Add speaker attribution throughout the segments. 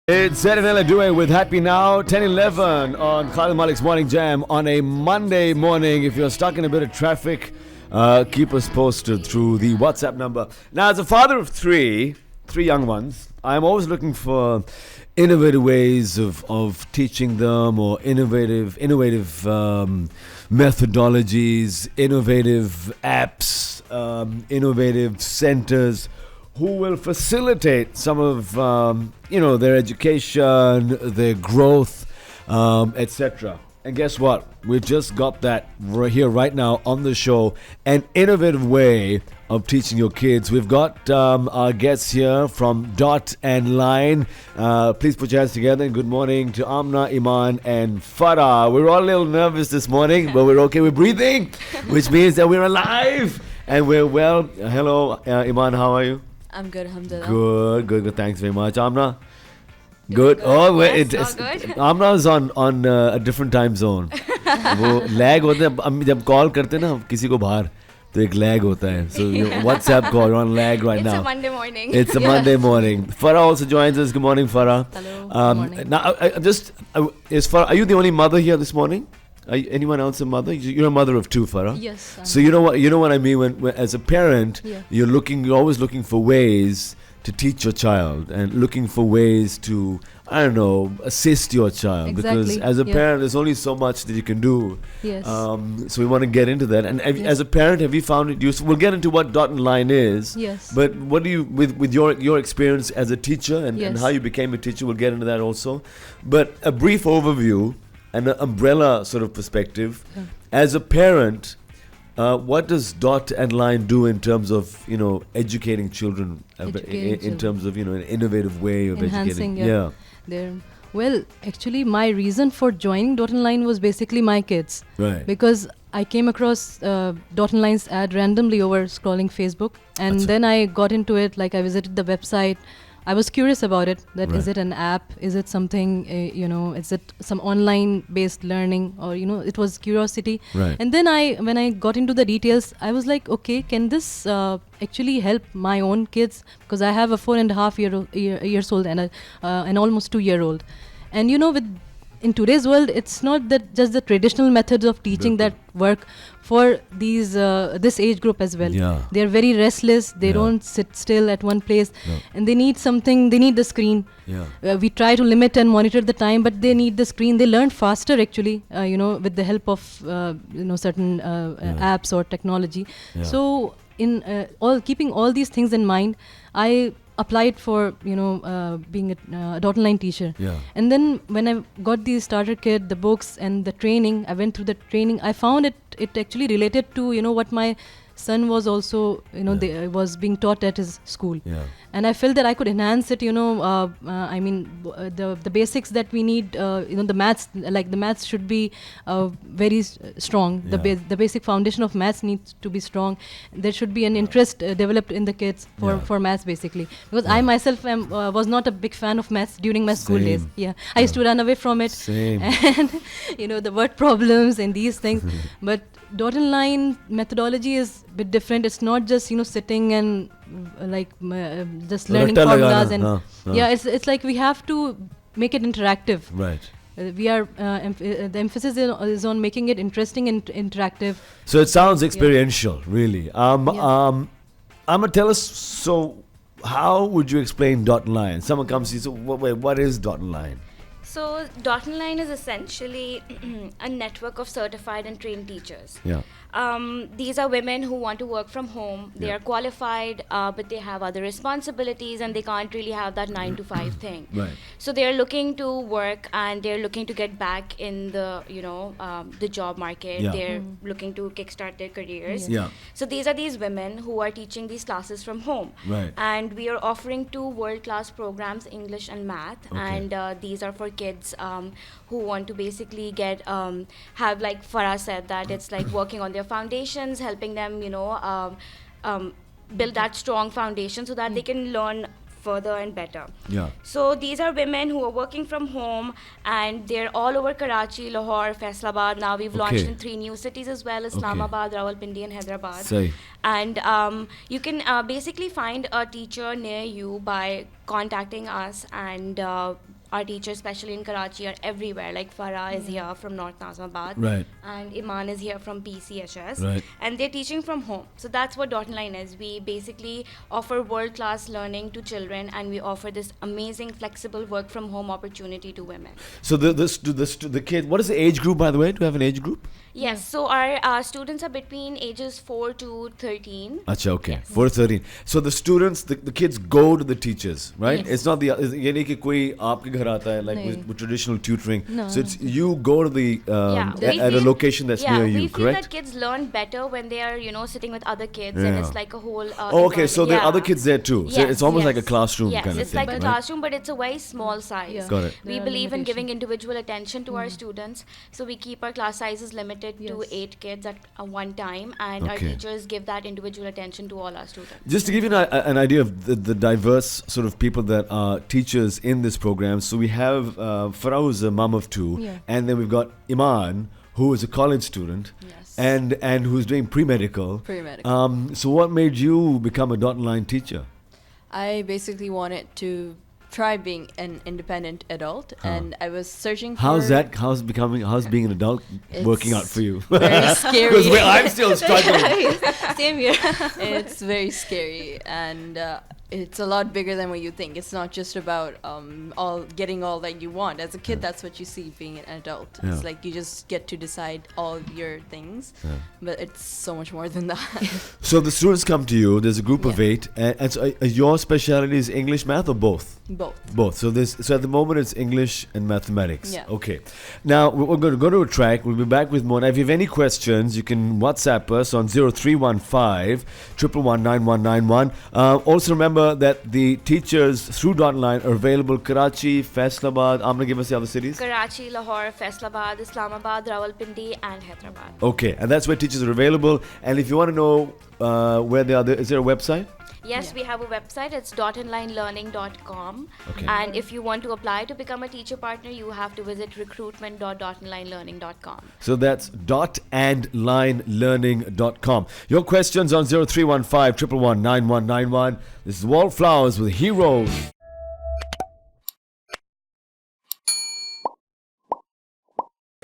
Speaker 1: It's Saturday Due with Happy Now, 10:11 on Khalid Malik's Morning Jam on a Monday morning. If you're stuck in a bit of traffic, keep us posted through the WhatsApp number. Now, as a father of three young ones, I'm always looking for innovative ways of teaching them, or innovative methodologies, innovative apps, innovative centers who will facilitate some of their education, their growth, etc. And guess what? We just got that right here, right now on the show. An innovative way of teaching your kids. We've got our guests here from Dot and Line. Please put your hands together. And good morning to Amna, Iman, and Farah. We're all a little nervous this morning, but we're okay. We're breathing, which means that we're alive and we're well. Hello, Iman. How are you?
Speaker 2: I'm good, alhamdulillah.
Speaker 1: Good. Thanks very much. Amna? Good. Oh, wait.
Speaker 2: Yes, all good.
Speaker 1: Amna is on a different time zone. वो lag होता है हम जब call करते हैं ना किसी को बाहर तो एक lag होता है. So WhatsApp call, you're on lag right now.
Speaker 2: It's a Monday morning.
Speaker 1: It's a Monday morning. Farah also joins us. Good morning, Farah.
Speaker 2: Hello. Good morning.
Speaker 1: Now, are you the only mother here this morning? Anyone else a mother? You're a mother of two, Farah.
Speaker 2: Yes.
Speaker 1: So you know what I mean when as a parent,
Speaker 2: Yeah.
Speaker 1: you're always looking for ways to teach your child and looking for ways to assist your child.
Speaker 2: Exactly.
Speaker 1: Because as a parent, there's only so much that you can do.
Speaker 2: Yes.
Speaker 1: So we want to get into that. And as a parent, have you found it useful? We'll get into what Dot and Line is.
Speaker 2: Yes.
Speaker 1: But what do you with your experience as a teacher and
Speaker 2: Yes.
Speaker 1: how you became a teacher? We'll get into that also. But a brief overview and an umbrella sort of perspective.
Speaker 2: Yeah.
Speaker 1: As a parent, what does Dot and Line do in terms of educating children, in terms of an innovative way of
Speaker 2: Enhancing,
Speaker 1: educating?
Speaker 2: Well, actually, my reason for joining Dot and Line was basically my kids.
Speaker 1: Right.
Speaker 2: Because I came across Dot and Line's ad randomly over scrolling Facebook, and then I got into it. Like I visited the website. I was curious about it. That
Speaker 1: Right.
Speaker 2: Is it an app? Is it something? Is it some online-based learning? Or it was curiosity.
Speaker 1: Right.
Speaker 2: And then when I got into the details, I was like, okay, can this actually help my own kids? Because I have a 4.5 years old and an almost 2-year-old. And in today's world, it's not that just the traditional methods of teaching that work for this age group as well.
Speaker 1: Yeah.
Speaker 2: They're very restless. They don't sit still at one place, and they need something. They need the screen.
Speaker 1: Yeah.
Speaker 2: We try to limit and monitor the time, but they need the screen. They learn faster actually, with the help of certain apps or technology.
Speaker 1: Yeah.
Speaker 2: So in keeping all these things in mind, I applied for being a Dot and Line teacher.
Speaker 1: Yeah.
Speaker 2: And then when I got the starter kit, the books and the training, I went through the training. I found it actually related to what my son was also was being taught at his school.
Speaker 1: Yeah.
Speaker 2: And I felt that I could enhance it. The basics that we need. The maths, like the maths should be very strong.
Speaker 1: Yeah.
Speaker 2: The basic foundation of maths needs to be strong. There should be an interest developed in the kids for maths basically. Because I myself was not a big fan of maths during my school days.
Speaker 1: Same.
Speaker 2: Yeah, I used to run away from it.
Speaker 1: Same.
Speaker 2: And the word problems and these things. But Dot and Line methodology is a bit different. It's not just sitting and just learning
Speaker 1: Ratta
Speaker 2: formulas
Speaker 1: lagana.
Speaker 2: and it's like we have to make it interactive.
Speaker 1: Right.
Speaker 2: We are the emphasis is on making it interesting and interactive.
Speaker 1: So it sounds experiential, really. Tell us. So, how would you explain Dot and Line? Someone comes to you. So, what is Dot and Line?
Speaker 3: So, Dot and Line is essentially a network of certified and trained teachers.
Speaker 1: Yeah.
Speaker 3: These are women who want to work from home. They are qualified, but they have other responsibilities and they can't really have that 9 to 5 thing.
Speaker 1: Right.
Speaker 3: So they're looking to work and they're looking to get back in the the job market.
Speaker 1: Yeah.
Speaker 3: They're looking to kickstart their careers.
Speaker 1: Yeah.
Speaker 3: So these are these women who are teaching these classes from home.
Speaker 1: Right.
Speaker 3: And we are offering 2 world-class programs, English and Math.
Speaker 1: Okay.
Speaker 3: And these are for kids who want to basically get have, like Farah said, that it's like working on their foundations, helping them build that strong foundation so that they can learn further and better.
Speaker 1: Yeah.
Speaker 3: So these are women who are working from home and they're all over Karachi, Lahore, Faisalabad. Now we've launched in 3 new cities as well, Islamabad, Rawalpindi and Hyderabad.
Speaker 1: Sahi.
Speaker 3: And you can basically find a teacher near you by contacting us, and our teachers, especially in Karachi, are everywhere. Like Farah is here from North Nazimabad.
Speaker 1: Right.
Speaker 3: And Iman is here from PCHS.
Speaker 1: Right.
Speaker 3: And they're teaching from home. So that's what Dot and Line is. We basically offer world-class learning to children, and we offer this amazing, flexible work from home opportunity to women.
Speaker 1: So the kid, what is the age group, by the way? Do you have an age group?
Speaker 3: Yes, so our students are between ages 4 to 13.
Speaker 1: Acha, okay.
Speaker 3: Yes.
Speaker 1: 4 to 13. So the students, the kids go to the teachers, right?
Speaker 3: Yes.
Speaker 1: It's not the, ये नहीं कि कोई आपके घर आता है, like
Speaker 2: नहीं.
Speaker 1: with traditional tutoring.
Speaker 2: No,
Speaker 1: So it's you go to the at a location that's near you,
Speaker 3: we feel
Speaker 1: correct?
Speaker 3: that kids learn better when they are, sitting with other kids, and
Speaker 1: Yeah.
Speaker 3: it's like a whole.
Speaker 1: Oh, okay. So there are other kids there too. So
Speaker 3: Yes,
Speaker 1: it's almost like a
Speaker 3: yes.
Speaker 1: classroom
Speaker 3: Yes,
Speaker 1: kind of
Speaker 3: it's
Speaker 1: thing,
Speaker 3: like a
Speaker 1: right?
Speaker 3: classroom, but it's a very small size.
Speaker 2: Yeah.
Speaker 1: Got it.
Speaker 3: We
Speaker 2: There are
Speaker 3: believe in
Speaker 2: limitations.
Speaker 3: giving individual attention to our students, so we keep our class sizes limited to
Speaker 2: Yes.
Speaker 3: 8 kids at one time, and our
Speaker 1: Okay.
Speaker 3: teachers give that individual attention to all our students.
Speaker 1: Just to give you an idea of the diverse sort of people that are teachers in this program. So we have Farah, who's a mom of 2,
Speaker 2: Yeah.
Speaker 1: and then we've got Iman, who is a college student,
Speaker 4: Yes.
Speaker 1: and who's doing pre-medical.
Speaker 4: Pre-medical.
Speaker 1: So what made you become a dot and line teacher?
Speaker 4: I basically wanted to try being an independent adult, and I was searching for.
Speaker 1: How's being an adult working out for you?
Speaker 4: Very scary.
Speaker 1: Because I'm still struggling.
Speaker 2: Same here.
Speaker 4: It's very scary, and it's a lot bigger than what you think. It's not just about getting all that you want. As a kid, that's what you see being an adult.
Speaker 1: Yeah.
Speaker 4: It's like you just get to decide all your things, but it's so much more than that.
Speaker 1: So the students come to you. There's a group of
Speaker 4: Yeah.
Speaker 1: 8, and so your specialty is English, math, or both?
Speaker 4: Both.
Speaker 1: Both. So at the moment it's English and mathematics.
Speaker 4: Yeah.
Speaker 1: Okay. Now we're going to go to a track. We'll be back with more. Now, if you have any questions, you can WhatsApp us on 0315 111 9191. Also remember that the teachers through Dot Line are available Karachi, Faisalabad. I'm going to give us the other cities.
Speaker 3: Karachi, Lahore, Faisalabad, Islamabad, Rawalpindi, and Hyderabad.
Speaker 1: Okay, and that's where teachers are available. And if you want to know where they are, is there a website?
Speaker 3: Yes, we have a website. It's dotandlinelearning.com.
Speaker 1: Okay.
Speaker 3: And if you want to apply to become a teacher partner, you have to visit recruitment.dotandlinelearning.com.
Speaker 1: So that's dotandlinelearning.com. Your questions on 0315 111 9191. This is Wallflowers with Heroes.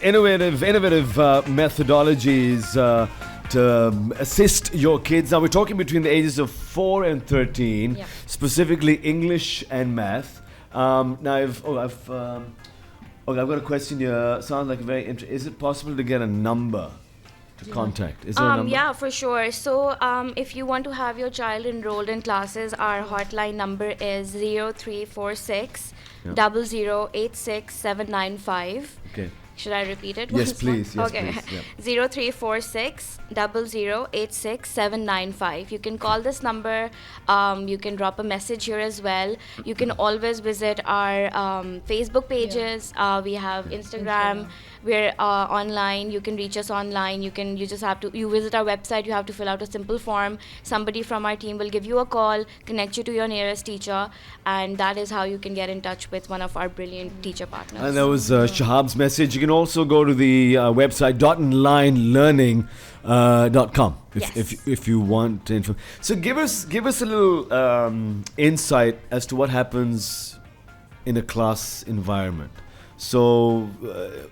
Speaker 1: Innovative methodologies to assist your kids. Now we're talking between the ages of 4 and 13,
Speaker 3: Yeah.
Speaker 1: specifically English and math. Now I've got a question here. Sounds like a very interesting. Is it possible to get a number to contact? Is there a number?
Speaker 3: Yeah, for sure. So if you want to have your child enrolled in classes, our hotline number is 0346 0086795.
Speaker 1: Okay.
Speaker 3: Should I repeat it?
Speaker 1: Yes,
Speaker 3: once more?
Speaker 1: please. Yes,
Speaker 3: okay.
Speaker 1: please. Yeah.
Speaker 3: 0346 0086795. You can call this number. You can drop a message here as well. You can always visit our Facebook pages. We have Instagram. We're online. You can reach us online. You visit our website. You have to fill out a simple form. Somebody from our team will give you a call, connect you to your nearest teacher, and that is how you can get in touch with one of our brilliant teacher partners.
Speaker 1: And that was Shahab's message. You can also go to the website dotandlinelearning.com if you want to inform. So give us a little insight as to what happens in a class environment. So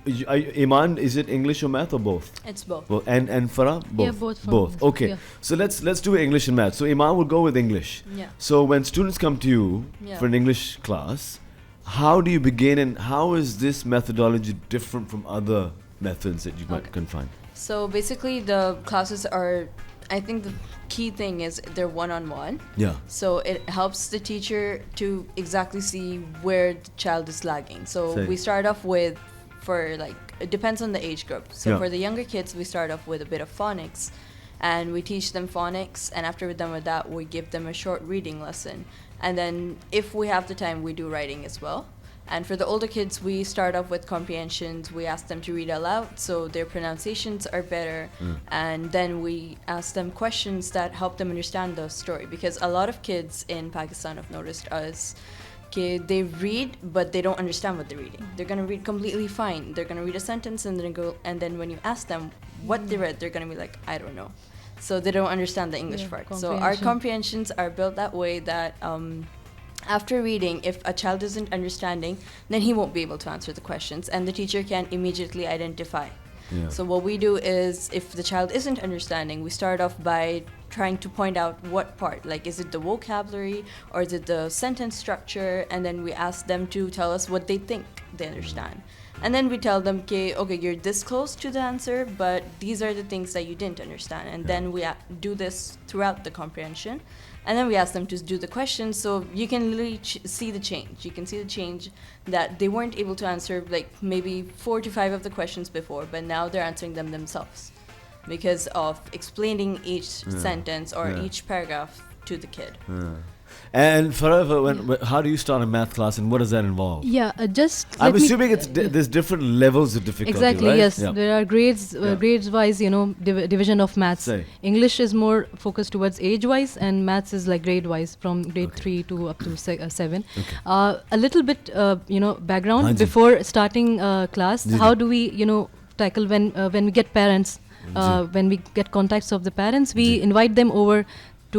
Speaker 1: Iman, is it English or math or both?
Speaker 4: It's both.
Speaker 1: Well, and Farah? Both.
Speaker 2: Yeah, both for
Speaker 1: Both.
Speaker 2: me.
Speaker 1: Okay.
Speaker 2: Yeah.
Speaker 1: So let's do English and math. So Iman will go with English.
Speaker 4: Yeah.
Speaker 1: So when students come to you
Speaker 4: Yeah.
Speaker 1: for an English class, how do you begin, and how is this methodology different from other methods that you might can find?
Speaker 4: So basically, the classes are. I think the key thing is they're one-on-one.
Speaker 1: Yeah.
Speaker 4: So it helps the teacher to exactly see where the child is lagging. So
Speaker 1: Say.
Speaker 4: we start off with, it depends on the age group. So
Speaker 1: Yeah.
Speaker 4: for the younger kids, we start off with a bit of phonics, and we teach them phonics. And after we're done with that, we give them a short reading lesson. And then if we have the time, we do writing as well. And for the older kids, we start off with comprehensions. We ask them to read aloud so their pronunciations are better. And then we ask them questions that help them understand the story. Because a lot of kids in Pakistan have noticed us, they read, but they don't understand what they're reading. They're going to read completely fine. They're going to read a sentence and then when you ask them what they read, they're going to be like, I don't know. So they don't understand the English part. So our comprehensions are built that way that After reading, if a child isn't understanding, then he won't be able to answer the questions, and the teacher can immediately identify.
Speaker 1: Yeah.
Speaker 4: So what we do is, if the child isn't understanding, we start off by trying to point out what part, like is it the vocabulary or is it the sentence structure, and then we ask them to tell us what they think they understand. And then we tell them, okay, you're this close to the answer, but these are the things that you didn't understand. And then we do this throughout the comprehension. And then we ask them to do the questions, so you can literally see the change. You can see the change that they weren't able to answer like maybe 4 to 5 of the questions before, but now they're answering them themselves because of explaining each sentence or each paragraph to the kid.
Speaker 1: And forever, how do you start a math class, and what does that involve?
Speaker 2: Yeah,
Speaker 1: I'm assuming there's different levels of difficulty,
Speaker 2: exactly,
Speaker 1: right?
Speaker 2: yes.
Speaker 1: Yeah.
Speaker 2: There are grades-wise, division of maths.
Speaker 1: Say.
Speaker 2: English is more focused towards age-wise, and maths is like grade-wise from grade 3 to up to 7.
Speaker 1: Okay.
Speaker 2: A little bit, background
Speaker 1: Hanji.
Speaker 2: before starting class.
Speaker 1: Ji.
Speaker 2: How do we, tackle when we get parents, when we get contacts of the parents, we
Speaker 1: Ji.
Speaker 2: invite them over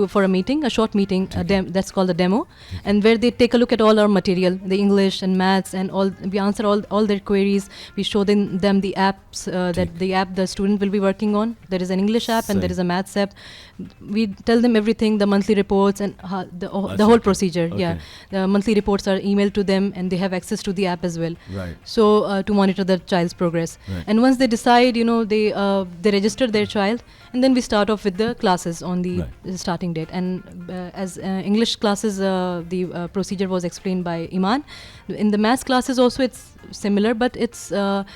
Speaker 2: for a meeting, a short meeting, that's called a demo, and where they take a look at all our material, the English and maths, and all. We answer all their queries. We show them the apps that the app the student will be working on. There is an English app and there is a maths app. We tell them everything, the monthly reports and the whole procedure.
Speaker 1: Okay.
Speaker 2: Yeah, the monthly reports are emailed to them, and they have access to the app as well.
Speaker 1: Right.
Speaker 2: So to monitor the child's progress.
Speaker 1: Right.
Speaker 2: And once they decide, they register their child, and then we start off with the classes on the starting date. And as English classes, the procedure was explained by Iman. In the maths classes also it's similar, but it's that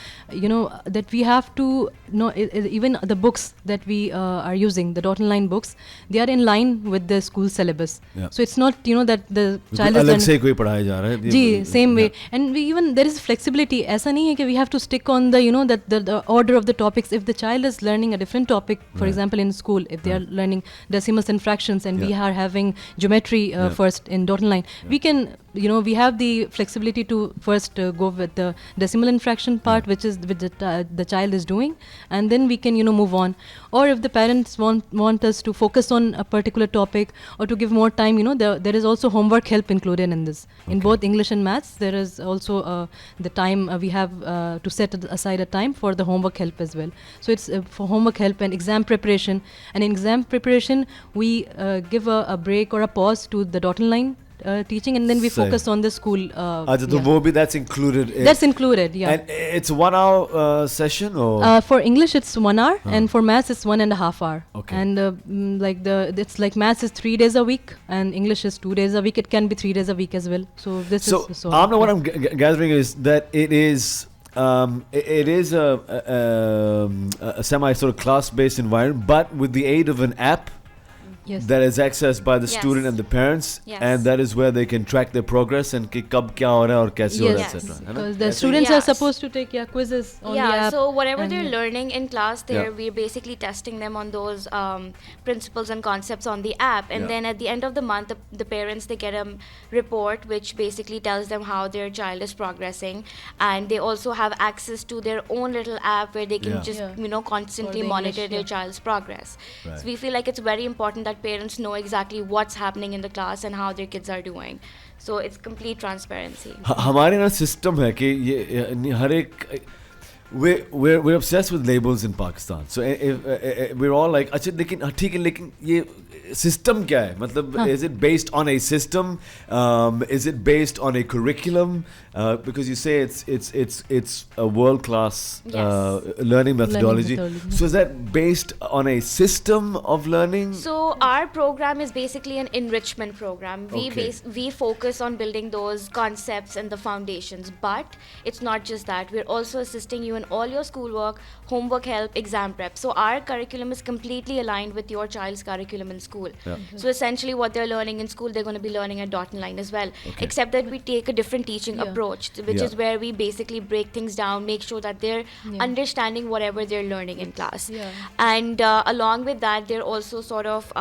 Speaker 2: we have to know even the books that we are using, the dot and line books, they are in line with the school syllabus.
Speaker 1: Yeah.
Speaker 2: So it's not that the child
Speaker 1: अलग
Speaker 2: is
Speaker 1: से कोई पढ़ाया जा रहा है.
Speaker 2: जी, same way. And we even there is flexibility. ऐसा नहीं है कि we have to stick on the that the order of the topics. If the child is learning a different topic, for example in school, if they are learning decimals and fractions, and we are having geometry first in dot and line, we can we have the flexibility to first go with the decimal and fraction part, which is which the child is doing, and then we can move on. Or if the parents want us to focus on a particular topic or to give more time, there is also homework help included in this. In both English and maths, there is also the time we have to set aside a time for the homework help as well. So it's for homework help and exam preparation. And in exam preparation, we give a break or a pause to the dot and line teaching, and then we focus on the school.
Speaker 1: That's included.
Speaker 2: That's included, yeah.
Speaker 1: And it's 1 hour session, or
Speaker 2: for English it's 1 hour, and for maths it's 1.5 hour.
Speaker 1: Okay.
Speaker 2: And it's like maths is 3 days a week, and English is 2 days a week. It can be 3 days a week as well. So this is so.
Speaker 1: Amna, what I'm gathering is that it is a semi sort of class-based environment, but with the aid of an app.
Speaker 2: Yes.
Speaker 1: That is accessed by the student and the parents, and that is where they can track their progress and ki kab kya ho raha hai aur kaise ho raha hai, etc.
Speaker 2: Because the students are supposed to take quizzes on the app.
Speaker 3: So whatever they're learning in class, we're basically testing them on those principles and concepts on the app, and then at the end of the month, the parents, they get a report which basically tells them how their child is progressing, and they also have access to their own little app where they can just constantly monitor their child's progress. So we feel like it's very important that parents know exactly what's happening in the class and how their kids are doing. So it's complete transparency.
Speaker 1: हमारे ना system है कि ये हर एक we're obsessed with labels in Pakistan. So we're all like, अच्छा लेकिन ठीक है लेकिन ये system क्या है? मतलब is it based on a system? Is it based on a curriculum? Because you say it's a world class learning methodology. So is that based on a system of learning?
Speaker 3: So our program is basically an enrichment program. We focus on building those concepts and the foundations, but it's not just that. We're also assisting you in all your schoolwork, homework help, exam prep. So our curriculum is completely aligned with your child's curriculum in school. So essentially what they're learning in school, they're going to be learning at dot and line as well, except that we take a different teaching approach, which is where we basically break things down, make sure that they're understanding whatever they're learning in class. And along with that, they're also sort of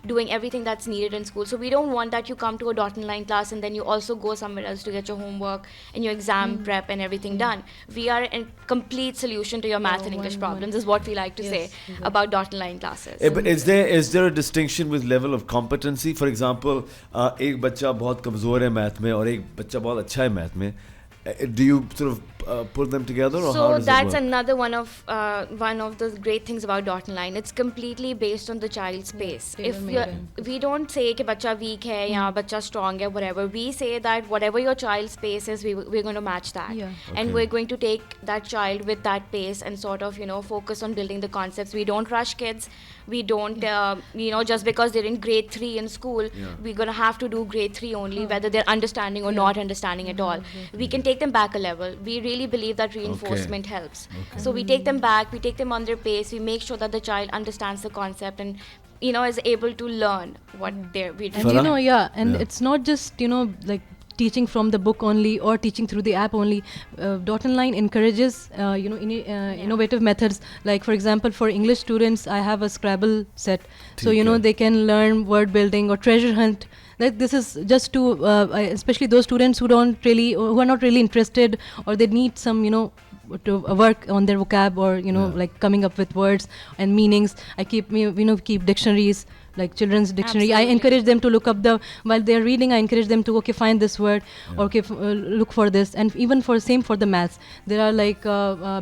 Speaker 3: doing everything that's needed in school. So we don't want that you come to a dot and line class and then you also go somewhere else to get your homework and your exam prep and everything done. We are complete solution to your math and English problems, is what we like to say
Speaker 2: exactly.
Speaker 3: about dot and line classes.
Speaker 1: But is there a distinction with level of competency? For example, एक बच्चा बहुत कमजोर है math में और एक बच्चा बहुत अच्छा है मैथ में. Do you sort of put them together, or how
Speaker 3: So
Speaker 1: does it
Speaker 3: that's
Speaker 1: work?
Speaker 3: another one of the great things about dot and line. It's completely based on the child's pace. If
Speaker 2: tailor-made.
Speaker 3: we don't say कि बच्चा weak है या बच्चा strong है, whatever, we say that whatever your child's pace is, we're going to match that.
Speaker 2: Yeah.
Speaker 3: And
Speaker 1: Okay.
Speaker 3: we're going to take that child with that pace and sort of, focus on building the concepts. We don't rush kids. We don't, just because they're in grade 3 in school, we're going to have to do grade 3 only, whether they're understanding or not understanding at all. We can take them back a level. We really believe that reinforcement helps.
Speaker 1: Okay.
Speaker 3: So we take them back, we take them on their pace, we make sure that the child understands the concept and, is able to learn what we're
Speaker 2: And
Speaker 1: Farah?
Speaker 2: and
Speaker 1: Yeah.
Speaker 2: it's not just like teaching from the book only or teaching through the app only. Dot and line encourages innovative methods. Like for example, for English students, I have a Scrabble set, so
Speaker 1: ठीक है.
Speaker 2: they can learn word building or treasure hunt. Like this is just to especially those students who are not really interested, or they need some to work on their vocab, or like coming up with words and meanings. I keep keep dictionaries, like children's dictionary. I
Speaker 3: Absolutely.
Speaker 2: encourage them to look up while they're reading, I encourage them to find this word, or look for this. And even same for the maths, there are like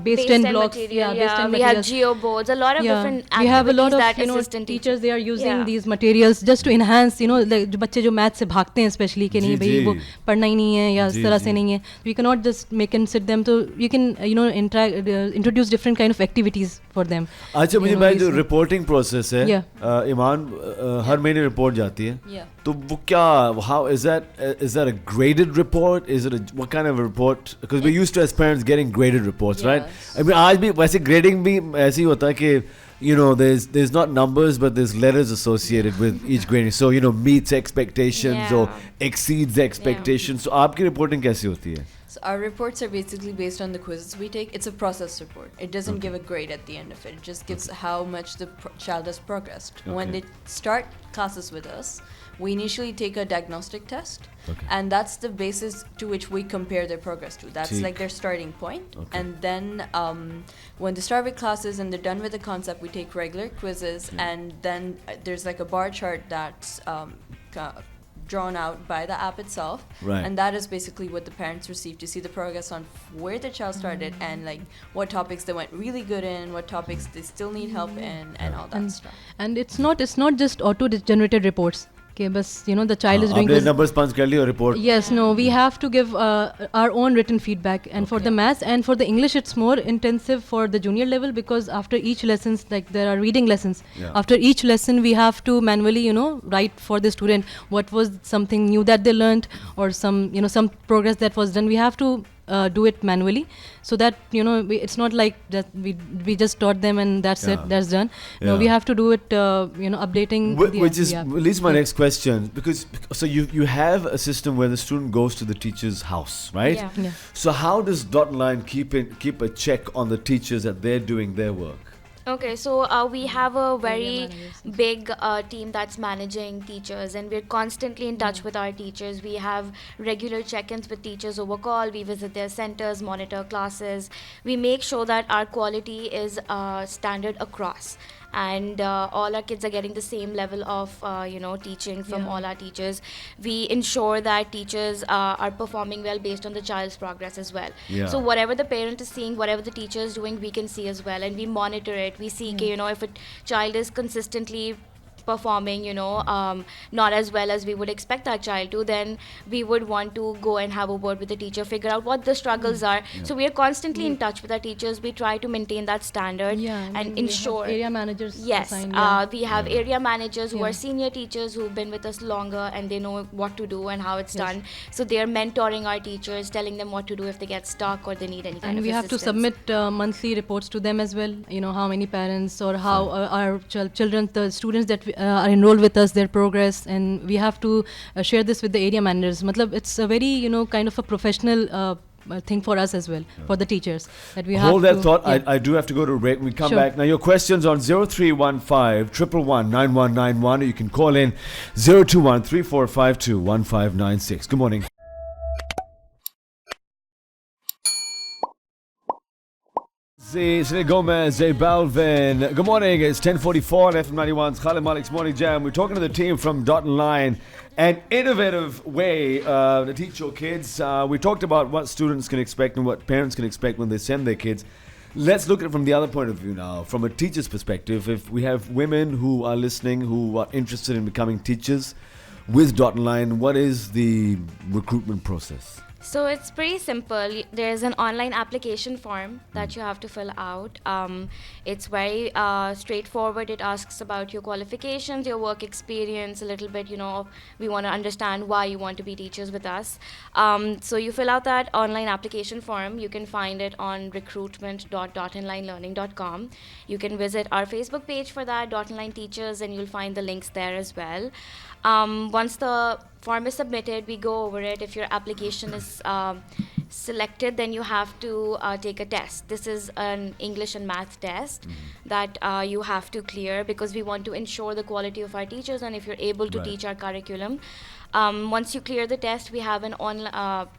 Speaker 2: base 10 blocks.
Speaker 3: material,
Speaker 2: Base 10
Speaker 3: we have
Speaker 2: materials.
Speaker 3: geo boards, a lot of different activities
Speaker 2: we have a lot of
Speaker 3: that assistant
Speaker 2: teachers, they are using
Speaker 3: Yeah.
Speaker 2: these materials just to enhance like जो बच्चे जो math से भागते हैं especially कि नहीं
Speaker 1: जी,
Speaker 2: भाई
Speaker 1: जी.
Speaker 2: वो पढ़ना ही नहीं है या
Speaker 1: जी,
Speaker 2: इस तरह
Speaker 1: जी.
Speaker 2: से नहीं है. We cannot just make and sit them, so you can introduce different kind of activities for them.
Speaker 1: अच्छा मुझे
Speaker 2: You know,
Speaker 1: भाई जो
Speaker 2: these-
Speaker 1: रिपोर्टिंग प्रोसेस है,
Speaker 2: Yeah.
Speaker 1: ईमान हर महीने रिपोर्ट जाती है.
Speaker 4: Yeah.
Speaker 1: तो वो क्या, how is that a graded report? Is it what kind of a report? Because we're used to as parents getting graded reports, right?
Speaker 4: Yes.
Speaker 1: I mean आज भी वैसे grading भी ऐसे ही होता है कि there's not numbers but there's letters associated with each grading. So meets expectations or
Speaker 3: Yeah.
Speaker 1: exceeds expectations. So आपकी reporting कैसी होती है?
Speaker 4: So our reports are basically based on the quizzes we take. It's a process report. It doesn't give a grade at the end of it. It just gives how much the child has progressed. When
Speaker 1: Okay.
Speaker 4: they start classes with us, we initially take a diagnostic test.
Speaker 1: Okay.
Speaker 4: And that's the basis to which we compare their progress to. That's
Speaker 1: Theek.
Speaker 4: like their starting point.
Speaker 1: Okay.
Speaker 4: And then when they start with classes and they're done with the concept, we take regular quizzes. And then there's like a bar chart that's drawn out by the app itself.
Speaker 1: Right.
Speaker 4: And that is basically what the parents receive to see the progress on where the child started and like what topics they went really good in, what topics they still need help in, and all that stuff.
Speaker 2: And it's not just auto generated reports. Okay, but the child is doing
Speaker 1: आपने
Speaker 2: this.
Speaker 1: numbers punch कर ली और report.
Speaker 2: Yes, no, we have to give our own written feedback. And for the maths and for the English, it's more intensive for the junior level, because after each lessons, like there are reading lessons.
Speaker 1: Yeah.
Speaker 2: After each lesson, we have to manually, write for the student what was something new that they learned, or some progress that was done. We have to do it manually, so that it's not like that we just taught them and that's
Speaker 1: Yeah.
Speaker 2: it, that's done. No,
Speaker 1: Yeah.
Speaker 2: we have to do it, updating.
Speaker 1: Which is leads to my next question, because so you have a system where the student goes to the teacher's house, right?
Speaker 3: Yeah.
Speaker 2: Yeah.
Speaker 1: So how does dot and line keep a check on the teachers that they're doing their work?
Speaker 3: Okay, so we have a very
Speaker 2: managers.
Speaker 3: big team that's managing teachers, and we're constantly in touch with our teachers. We have regular check-ins with teachers over call. We visit their centers, monitor classes. We make sure that our quality is standard across, and all our kids are getting the same level of teaching from
Speaker 2: Yeah.
Speaker 3: all our teachers. We ensure that teachers are performing well based on the child's progress as well.
Speaker 1: Yeah.
Speaker 3: So whatever the parent is seeing, whatever the teacher is doing, we can see as well, and we monitor it. We see if a child is consistently performing not as well as we would expect our child to, then we would want to go and have a word with the teacher, figure out what the struggles are. So we are constantly in touch with our teachers. We try to maintain that standard and ensure
Speaker 2: area managers.
Speaker 3: Yes,
Speaker 2: assigned, yeah.
Speaker 3: we have area managers who
Speaker 2: Yeah.
Speaker 3: are senior teachers who've been with us longer, and they know what to do and how it's
Speaker 2: Yes.
Speaker 3: done. So they are mentoring our teachers, telling them what to do if they get stuck or they need any kind
Speaker 2: And
Speaker 3: of
Speaker 2: we have to
Speaker 3: assistance.
Speaker 2: submit monthly reports to them as well. How many parents or how our children, the students that are enrolled with us, their progress, and we have to share this with the area managers. Matlab, it's a very kind of a professional thing for us as well, for the teachers, that we have
Speaker 1: Hold that
Speaker 2: to,
Speaker 1: thought.
Speaker 2: yeah.
Speaker 1: I do have to go to a break. We come
Speaker 2: Sure.
Speaker 1: back. Now, your questions on 0315 111 9191, or you can call in 021 3452 1596. Good morning. See, Selena Gomez, J Balvin. Good morning. It's 10:44 on FM 91's Khalid Malik's Morning Jam. We're talking to the team from Dot and Line, an innovative way to teach your kids. We talked about what students can expect and what parents can expect when they send their kids. Let's look at it from the other point of view now, from a teacher's perspective. If we have women who are listening, who are interested in becoming teachers with Dot and Line, what is the recruitment process?
Speaker 3: So it's pretty simple. There's an online application form that you have to fill out. It's very straightforward. It asks about your qualifications, your work experience, a little bit, we want to understand why you want to be teachers with us. So you fill out that online application form. You can find it on recruitment.dotanlinelearning.com. You can visit our Facebook page for that, Dot and Line Teachers, and you'll find the links there as well. Once the form is submitted, we go over it. If your application is selected, then you have to take a test. This is an English and math test that you have to clear because we want to ensure the quality of our teachers and if you're able to teach our curriculum. Once you clear the test, we have an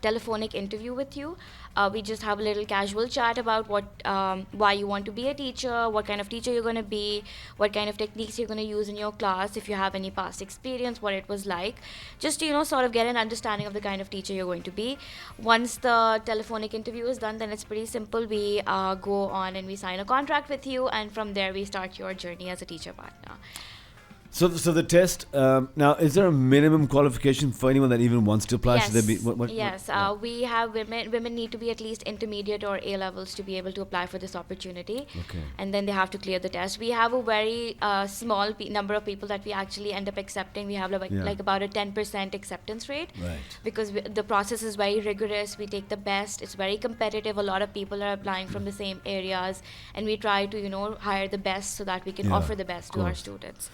Speaker 3: telephonic interview with you. We just have a little casual chat about why you want to be a teacher, what kind of teacher you're going to be, what kind of techniques you're going to use in your class, if you have any past experience, what it was like. Just to, sort of get an understanding of the kind of teacher you're going to be. Once the telephonic interview is done, then it's pretty simple. We go on and we sign a contract with you, and from there we start your journey as a teacher partner.
Speaker 1: So the test, now, is there a minimum qualification for anyone that even wants to apply?
Speaker 3: Yes.
Speaker 1: Should there be,
Speaker 3: We have women need to be at least intermediate or A-levels to be able to apply for this opportunity.
Speaker 1: Okay.
Speaker 3: And then they have to clear the test. We have a very small number of people that we actually end up accepting. We have like about a 10% acceptance rate.
Speaker 1: Right.
Speaker 3: Because the process is very rigorous. We take the best. It's very competitive. A lot of people are applying from the same areas. And we try to, hire the best so that we can offer the best to our students.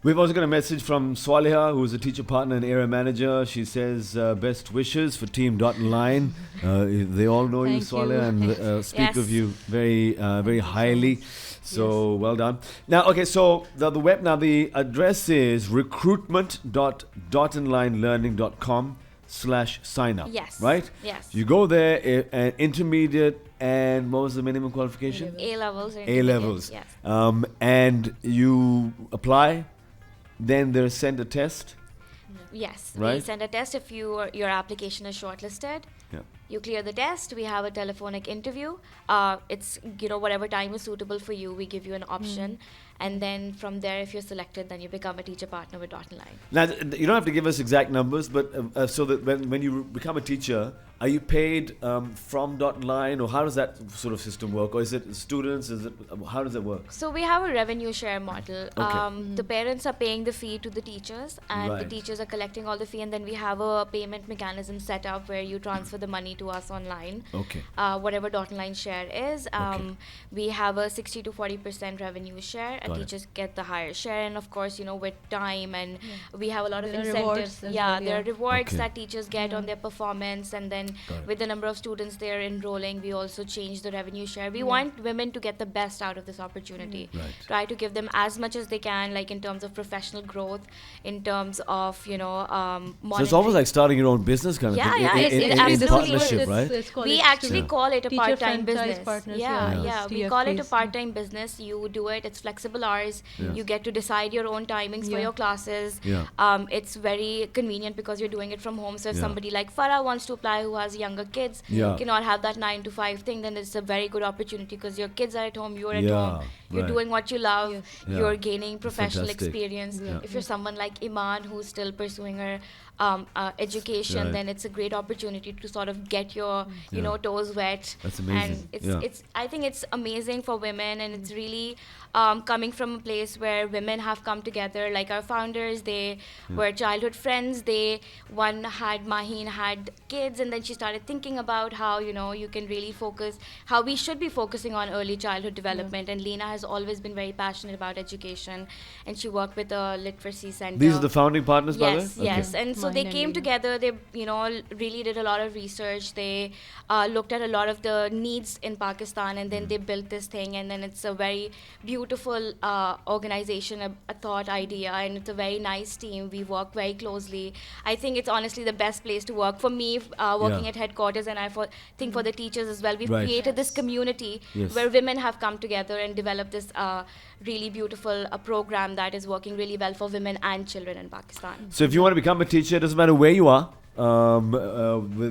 Speaker 1: We've also got a message from Swaliha, who's a teacher partner and area manager. She says, best wishes for Team Dot and Line. They all know you, Swaliha, and speak of you very, very highly. So, well done. Now, okay, so the web, now the address is recruitment.dotanlinelearning.com/sign up.
Speaker 3: Yes.
Speaker 1: Right?
Speaker 3: Yes.
Speaker 1: You go there, intermediate, and what was the minimum qualification?
Speaker 3: A-levels.
Speaker 1: A-levels.
Speaker 3: Yes.
Speaker 1: And you apply. Then they'll send a test.
Speaker 3: Yes,
Speaker 1: right?
Speaker 3: we send a test if your application is shortlisted.
Speaker 1: Yeah.
Speaker 3: You clear the test, we have a telephonic interview. It's, whatever time is suitable for you, we give you an option. And then from there, if you're selected, then you become a teacher partner with Dot and Line.
Speaker 1: Now, you don't have to give us exact numbers, but so that when you become a teacher, are you paid from Dot and Line, or how does that sort of system work? Or is it students? How does it work?
Speaker 3: So we have a revenue share model.
Speaker 1: Okay.
Speaker 3: The parents are paying the fee to the teachers, and the
Speaker 1: Right.
Speaker 3: teachers are collecting all the fee, and then we have a payment mechanism set up where you transfer the money to us online.
Speaker 1: Okay.
Speaker 3: Whatever Dot and Line share is.
Speaker 1: Okay.
Speaker 3: We have a 60 to 40% revenue share, and
Speaker 1: Got it.
Speaker 3: teachers get the higher share. And of course, with time, and we have a lot of
Speaker 2: There are
Speaker 3: incentives.
Speaker 2: rewards as
Speaker 3: Yeah,
Speaker 2: well,
Speaker 3: there are
Speaker 2: yeah.
Speaker 3: rewards
Speaker 1: Okay.
Speaker 3: that teachers get on their performance, and then
Speaker 1: Got it.
Speaker 3: with the number of students they're enrolling, we also change the revenue share. We want women to get the best out of this opportunity.
Speaker 1: Right.
Speaker 3: Try to give them as much as they can, like in terms of professional growth, in terms of
Speaker 1: So it's
Speaker 3: monitoring.
Speaker 1: almost like starting your own business kind of
Speaker 3: Yeah,
Speaker 1: thing.
Speaker 3: yeah,
Speaker 1: in,
Speaker 3: it
Speaker 1: in
Speaker 3: absolutely
Speaker 1: partnership,
Speaker 3: is.
Speaker 1: right?
Speaker 3: We actually call it a
Speaker 2: Teacher
Speaker 3: part-time
Speaker 2: franchise
Speaker 3: business.
Speaker 2: partners,
Speaker 3: Yeah. We call it a
Speaker 2: TFPs.
Speaker 3: part-time business. You do it. It's flexible hours.
Speaker 1: Yeah.
Speaker 3: You get to decide your own timings for
Speaker 2: Yeah.
Speaker 3: your classes.
Speaker 1: Yeah.
Speaker 3: It's very convenient because you're doing it from home. So if
Speaker 1: Yeah.
Speaker 3: somebody like Farah wants to apply who has younger kids,
Speaker 1: Yeah.
Speaker 3: cannot have that 9 to 5 thing, then it's a very good opportunity because your kids are at home, you're at
Speaker 1: Yeah,
Speaker 3: home, you're
Speaker 1: right.
Speaker 3: doing what you love,
Speaker 2: Yes.
Speaker 1: Yeah.
Speaker 3: you're gaining professional
Speaker 1: fantastic.
Speaker 3: experience.
Speaker 1: Yeah.
Speaker 3: If you're someone like Iman who's still pursuing her education,
Speaker 1: Right.
Speaker 3: then it's a great opportunity to sort of get your
Speaker 1: Yeah.
Speaker 3: toes wet.
Speaker 1: That's amazing.
Speaker 3: And
Speaker 1: Yeah.
Speaker 3: I think it's amazing for women, and it's really coming from a place where women have come together. Like our founders, they were childhood friends. Maheen had kids, and then she started thinking about how you can really focus, how we should be focusing on early childhood development. And Lena has always been very passionate about education, and she worked with a literacy center.
Speaker 1: These are the founding partners, by the way?
Speaker 3: Yes,
Speaker 1: Okay.
Speaker 3: yes. And so
Speaker 2: Mine
Speaker 3: they
Speaker 2: and
Speaker 3: came
Speaker 2: Lena.
Speaker 3: together. They, really did a lot of research. They looked at a lot of the needs in Pakistan, and then they built this thing. And then it's a very beautiful beautiful organization, a thought idea, and it's a very nice team. We work very closely. I think it's honestly the best place to work for me, working at headquarters, and think for the teachers as well. We've
Speaker 1: Right.
Speaker 3: created this community
Speaker 1: Yes.
Speaker 3: where women have come together and developed this really beautiful program that is working really well for women and children in Pakistan.
Speaker 1: So if you want to become a teacher, it doesn't matter where you are.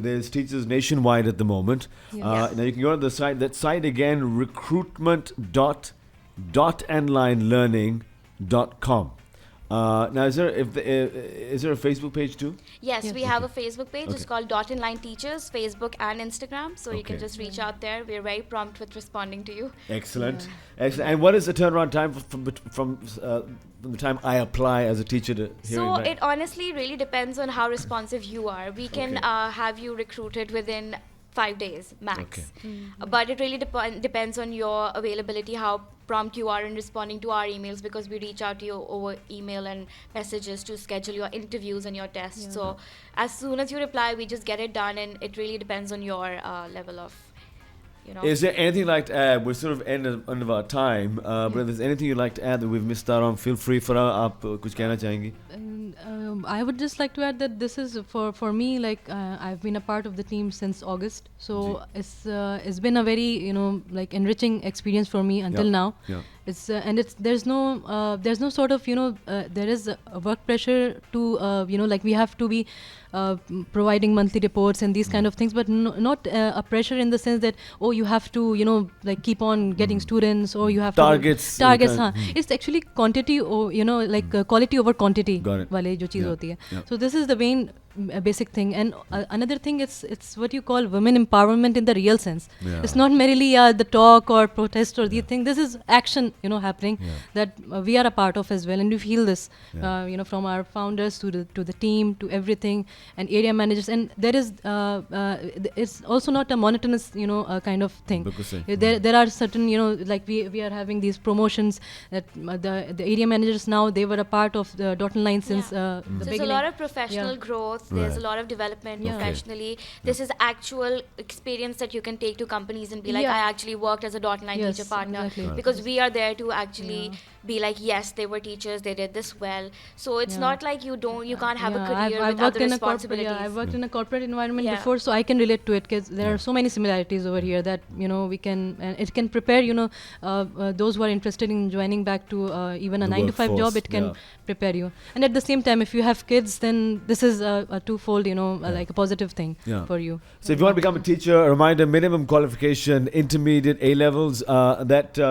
Speaker 1: There's teachers nationwide at the moment.
Speaker 2: Yes.
Speaker 1: Now you can go to the site. That site again, recruitment.andlinelearning.com. Now, is there a Facebook page too?
Speaker 3: Yes,
Speaker 2: Yes.
Speaker 3: we have a Facebook page.
Speaker 1: Okay.
Speaker 3: It's called Dot and Line Teachers, Facebook and Instagram. So you can
Speaker 1: Okay.
Speaker 3: just reach out there. We're very prompt with responding to you.
Speaker 1: Excellent. Excellent. And what is the turnaround time from the time I apply as a teacher to hearing
Speaker 3: So
Speaker 1: back?
Speaker 3: it honestly really depends on how responsive you are. We can
Speaker 1: Okay.
Speaker 3: have you recruited within 5 days max.
Speaker 1: Okay.
Speaker 3: But it really depends on your availability, how prompt you are in responding to our emails, because we reach out to you over email and messages to schedule your interviews and your tests.
Speaker 2: Yeah.
Speaker 3: So as soon as you reply, we just get it done, and it really depends on your level of,
Speaker 1: Is there anything you'd like to add? We're sort of end of our time, but if there's anything you'd like to add that we've missed out on, feel free. For आप कुछ कहना चाहेंगी?
Speaker 2: I would just like to add that this is for me, like I've been a part of the team since August, so it's been a very like enriching experience for me until now.
Speaker 1: Yeah.
Speaker 2: It's and it's there's no sort of there is a work pressure to like we have to be providing monthly reports and these kind of things, but not a pressure in the sense that you have to like keep on getting students, or you have
Speaker 1: Targets,
Speaker 2: to targets.
Speaker 1: kind of,
Speaker 2: It's actually quantity, or like quality over quantity.
Speaker 1: Got it.
Speaker 2: वाले जो चीज़
Speaker 1: Yeah.
Speaker 2: होती है.
Speaker 1: Yeah.
Speaker 2: So this is the main basic thing, and another thing, it's what you call women empowerment in the real sense.
Speaker 1: Yeah.
Speaker 2: It's not merely the talk or protest or the thing. This is action happening that we are a part of as well, and we feel this from our founders to the team to everything, and area managers, and there is it's also not a monotonous kind of thing.
Speaker 1: बिल्कुल सही.
Speaker 2: There are certain like we are having these promotions that the area managers now, they were a part of the dot and line since the
Speaker 3: So there's a
Speaker 2: beginning.
Speaker 3: lot of professional growth. There's
Speaker 1: Right.
Speaker 3: a lot of development
Speaker 2: Yeah.
Speaker 3: professionally. This is actual experience that you can take to companies and be like,
Speaker 2: Yeah.
Speaker 3: I actually worked as a dot line
Speaker 2: Yes,
Speaker 3: teacher partner,
Speaker 2: exactly.
Speaker 1: Right.
Speaker 3: because we are there to actually be like, yes, they were teachers, they did this well. So it's not like you can't have a career
Speaker 2: I've
Speaker 3: with
Speaker 2: worked
Speaker 3: other
Speaker 2: in a corporate.
Speaker 3: responsibilities.
Speaker 2: Yeah, I've worked in a corporate environment
Speaker 3: Yeah.
Speaker 2: before, so I can relate to it, because there are so many similarities over here that we can, and it can prepare those who are interested in joining back to even a
Speaker 1: The
Speaker 2: 9 to 5 job.
Speaker 1: workforce,
Speaker 2: It can
Speaker 1: yeah.
Speaker 2: prepare you, and at the same time, if you have kids, then this is a twofold, like a positive thing
Speaker 1: Yeah.
Speaker 2: for you.
Speaker 1: So if you want to become a teacher, a reminder, minimum qualification, intermediate, A-levels, that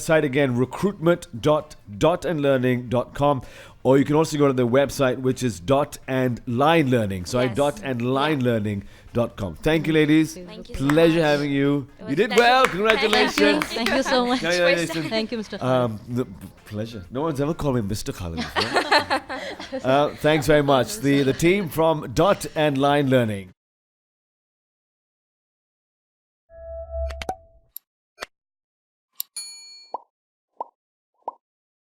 Speaker 1: site again, recruitment.andlearning.com, or you can also go to the website, which is dot and line learning. Sorry,
Speaker 3: Yes.
Speaker 1: dotandlinelearning.com. Thank you, ladies.
Speaker 3: Thank you so
Speaker 1: Pleasure
Speaker 3: much.
Speaker 1: having you.
Speaker 3: It was
Speaker 1: You did
Speaker 3: pleasure.
Speaker 1: well.
Speaker 3: Thank you.
Speaker 1: Congratulations.
Speaker 2: Thank you so much.
Speaker 1: Congratulations.
Speaker 2: Thank you, Mr. Khalid.
Speaker 1: The pleasure. No one's ever called me Mr. Khalid before. Thanks very much. The team from Dot and Line Learning.